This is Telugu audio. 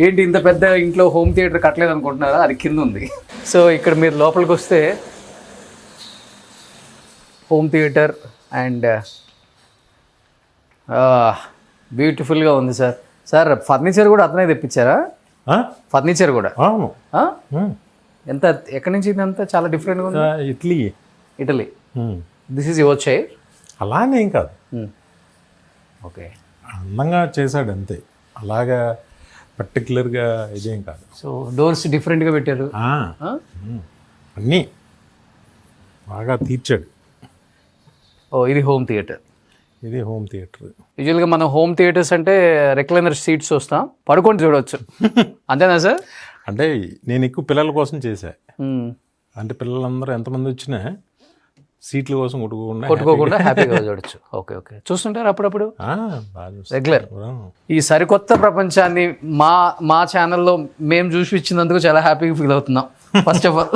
ఏంటి ఇంత పెద్ద ఇంట్లో హోమ్ థియేటర్ కట్టలేదు అనుకుంటున్నారా, అది కింద ఉంది. సో ఇక్కడ మీరు లోపలికి వస్తే హోమ్ థియేటర్ అండ్ బ్యూటిఫుల్గా ఉంది సార్. సార్ ఫర్నిచర్ కూడా అతనే తెప్పించారా? ఫర్నిచర్ కూడా అవును. ఎంత, ఎక్కడి నుంచి ఇదంతా చాలా డిఫరెంట్గా ఉంది. Italy. Hmm. This is your chair. అలానే ఏం కాదు, ఓకే. అందంగా చేశాడు అంతే, అలాగా పర్టికులర్గా ఇదేం కాదు. సో డోర్స్ డిఫరెంట్గా పెట్టారు. అన్నీ బాగా తీర్చాడు. ఓ ఇది హోమ్ థియేటర్. ఇది హోమ్ థియేటర్. యూజువల్గా మనం హోమ్ థియేటర్స్ అంటే రెక్లైనర్ సీట్స్ వస్తాం, పడుకొని చూడవచ్చు. అంతేనా సార్? అంటే నేను ఎక్కువ పిల్లల కోసం చేశా. అంటే పిల్లలందరూ ఎంతమంది వచ్చినా సీట్ల కోసం కొట్టుకోకుండా హ్యాపీగా చూడొచ్చు. Okay okay. చూస్తుంటారు అప్పుడప్పుడు రెగ్యులర్. ఈ సరికొత్త ప్రపంచాన్ని మా ఛానల్లో మేము చూసి ఇచ్చినందుకు చాలా హ్యాపీగా ఫీల్ అవుతున్నాం. First of all